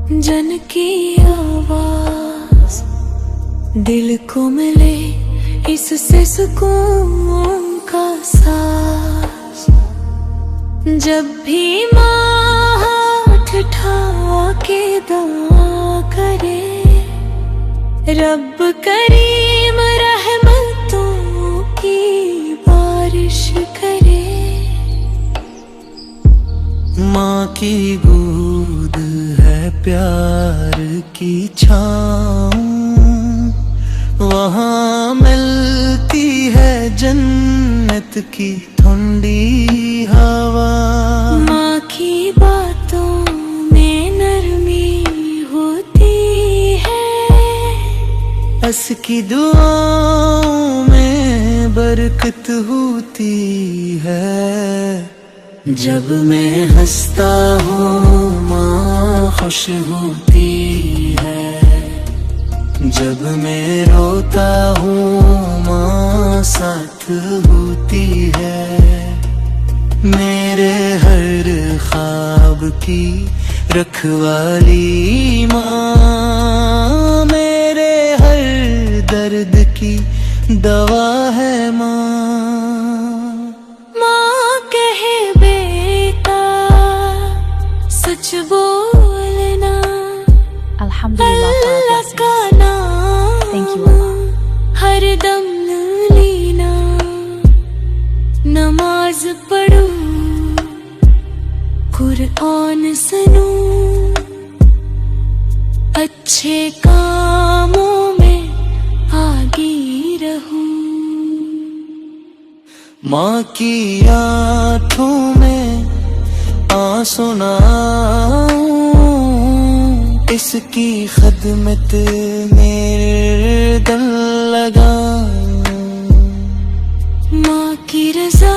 जन की आवाज दिल को मिले, इससे सुकून का सांस। जब भी माँ हाथ उठा के दुआ करे, रब करीम रहमतों की बारिश करे। माँ की गोद है प्यार की छाँव, वहाँ मिलती है जन्नत की ठंडी हवा। माँ की बातों में नरमी होती है, बस की दुआओं में बरकत होती है। जब मैं हंसता हूँ माँ खुश होती है, जब मैं रोता हूँ माँ साथ होती है। मेरे हर ख्वाब की रखवाली माँ, मेरे हर दर्द की दवा है माँ। माँ कहे बेटा सच बोलना, अल्लाह का नाम Thank you Allah. हर दम लेना। नमाज पढ़ो, कुरान सुनो, अच्छे कामों में आगे रहूं। माँ की आँखों में आंसू ना आऊं, इसकी खिदमत मेरे दिल लगा। माँ की रज़ा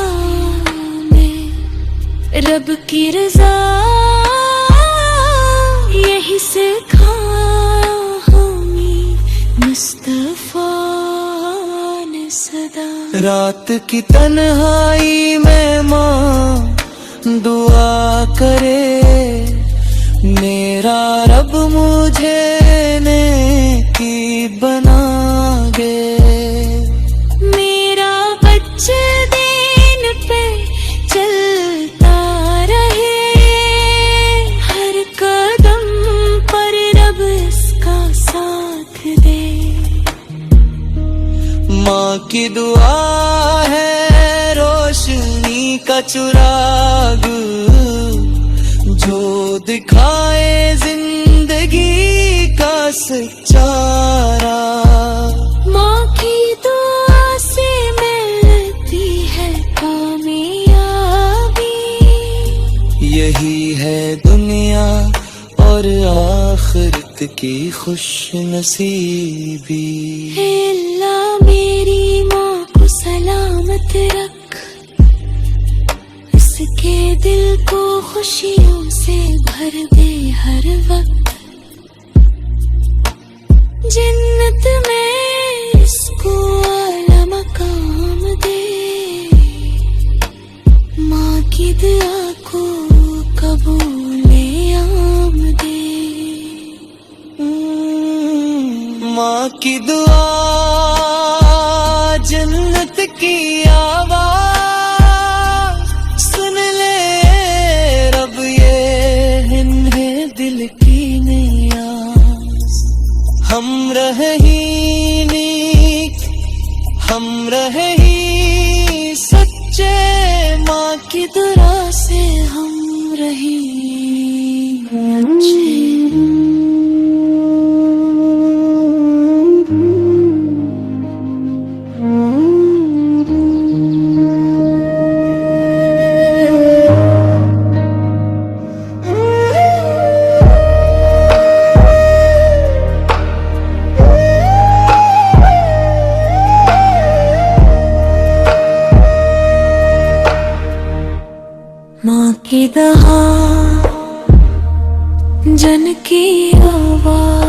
में रब की रज़ा, यही सिखाया हमें मुस्तफा ने सदा। रात की तन्हाई में माँ दुआ करे, मेरा रब मुझे नेकी बना गे। मेरा बच्चे दिन पे चलता रहे, हर कदम पर रब इसका साथ दे। माँ की दुआ है रोशनी का चिराग, जो दिखाए जिंदगी का सच्चा राह। माँ की दुआ से मिलती है कामयाबी, यही है दुनिया और आखिरत की खुश नसीबी। हे अल्लाह मेरी माँ को सलामत रख, इसके दिल को खुशियों से भर दे हर वक्त। जन्नत में इसको आला मकाम दे, माँ की दुआ को कबूले आमदे। माँ की दुआ जन्नत की आवाज, सुन ले रब ये है दिल की नियाज। हम रहे ही नीक, हम रहे ही सच्चे, माँ की दुआ से हम रहे अच्छे। माँ की दहा जन की आवाज